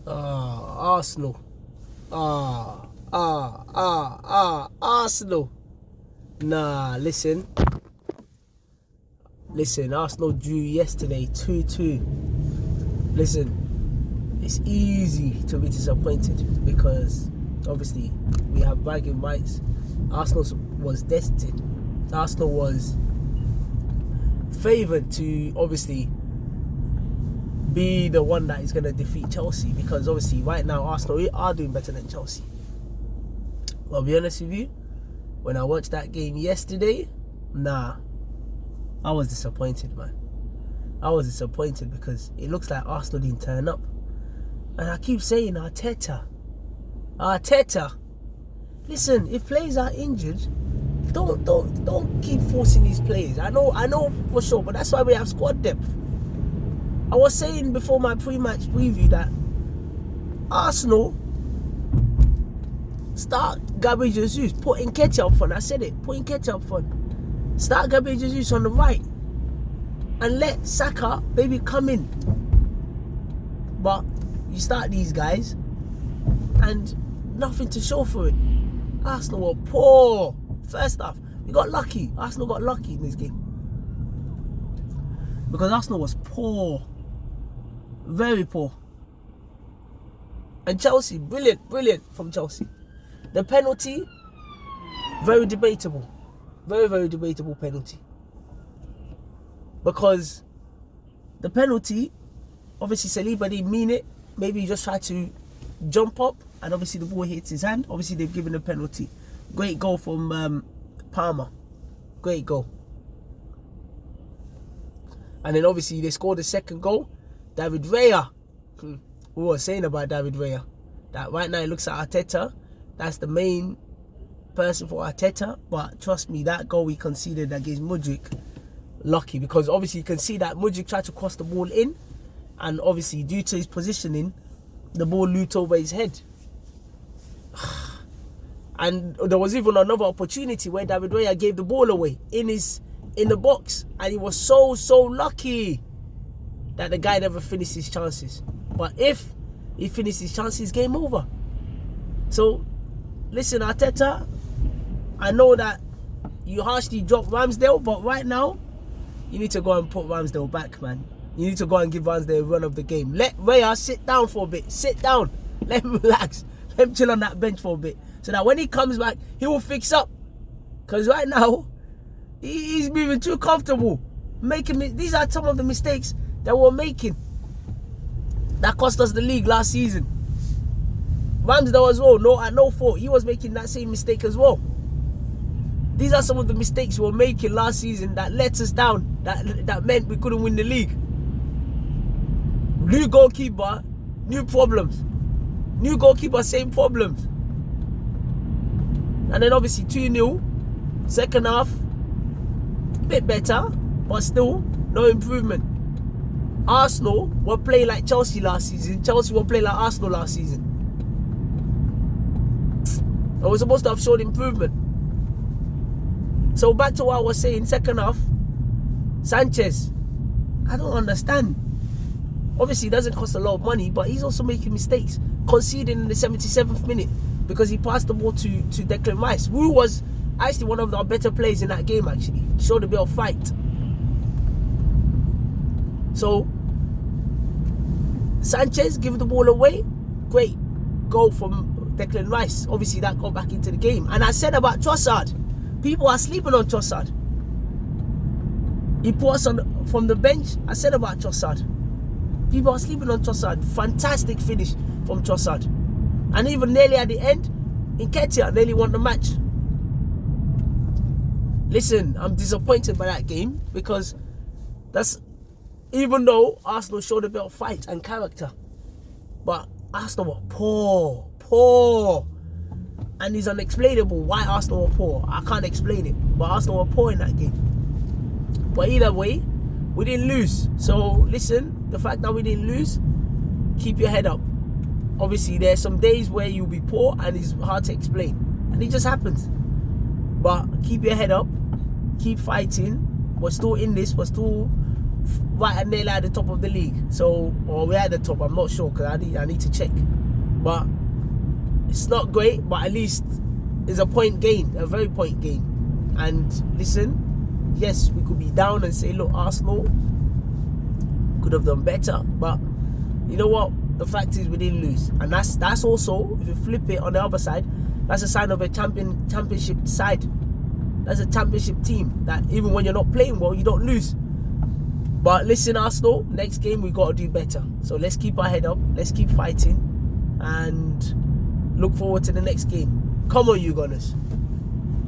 Arsenal. Arsenal. Nah, listen, Arsenal drew yesterday 2-2. Listen, it's easy to be disappointed because obviously we have bragging rights. Arsenal was destined. Arsenal was favoured to obviously be the one that is going to defeat Chelsea, because obviously right now Arsenal are doing better than Chelsea. But I'll be honest with you, when I watched that game yesterday, I was disappointed, man. I was disappointed because it looks like Arsenal didn't turn up. And I keep saying Arteta. Listen, if players are injured, don't keep forcing these players. I know for sure, but that's why we have squad depth. I was saying before my pre-match preview that Arsenal start Gabriel Jesus, put Nketiah up front. I said it, put Nketiah up front. Start Gabriel Jesus on the right and let Saka maybe come in. But you start these guys and nothing to show for it. Arsenal were poor. First half, we got lucky. Arsenal got lucky in this game because Arsenal was poor, very poor. And Chelsea, brilliant from Chelsea. The penalty, very debatable. Very debatable penalty. Because the penalty, obviously Saliba didn't mean it. Maybe he just tried to jump up and obviously the ball hits his hand. Obviously they've given a penalty. Great goal from Palmer. Great goal. And then obviously they scored the second goal. David Raya. We were saying about David Raya that right now it looks at Arteta. That's the main person for Arteta. But trust me, that goal we conceded against Mudryk, lucky, because obviously you can see that Mudryk tried to cross the ball in, and obviously due to his positioning, the ball looped over his head. And there was even another opportunity where David Raya gave the ball away in the box, and he was so lucky that the guy never finished his chances. But if he finished his chances, game over. So listen, Arteta, I know that you harshly dropped Ramsdale, but right now you need to go and put Ramsdale back, man. You need to go and give Ramsdale a run of the game. Let Raya sit down for a bit. Sit down. Let him relax. Let him chill on that bench for a bit, so that when he comes back, he will fix up. Because right now, he's moving too comfortable. These are some of the mistakes that we're making that cost us the league last season. Ramsdale as well, at no fault. He was making that same mistake as well. These are some of the mistakes we were making last season that let us down. That meant we couldn't win the league. New goalkeeper, new problems. New goalkeeper, same problems. And then obviously 2-0. Second half, a bit better, but still no improvement. Arsenal were playing like Chelsea last season. Chelsea were playing like Arsenal last season. And we're supposed to have shown improvement. So back to what I was saying, second half, Sanchez, I don't understand. Obviously, it doesn't cost a lot of money, but he's also making mistakes. Conceding in the 77th minute because he passed the ball to Declan Rice, who was actually one of our better players in that game, actually. Showed a bit of fight. So, Sanchez give the ball away. Great goal from Declan Rice. Obviously, that got back into the game. And I said about Trossard, people are sleeping on Trossard. He put us on from the bench. I said about Trossard. People are sleeping on Trossard. Fantastic finish from Trossard. And even nearly at the end, Nketiah nearly won the match. Listen, I'm disappointed by that game because even though Arsenal showed a bit of fight and character, but Arsenal were poor. And it's unexplainable why Arsenal were poor. I can't explain it, but Arsenal were poor in that game. But either way, we didn't lose. So listen, the fact that we didn't lose, keep your head up. Obviously, there's some days where you'll be poor and it's hard to explain. And it just happens. But keep your head up. Keep fighting. We're still in this. We're still right and nearly at the top of the league. So, or we're at the top. I'm not sure because I need to check. But it's not great. But at least it's a point gain, a very point gain. And listen, yes, we could be down and say, look, Arsenal could have done better. But you know what? The fact is we didn't lose, and that's also, if you flip it on the other side, that's a sign of a championship side. That's a championship team that even when you're not playing well, you don't lose. But listen, Arsenal, next game we got to do better. So let's keep our head up, let's keep fighting, and look forward to the next game. Come on, you Gunners.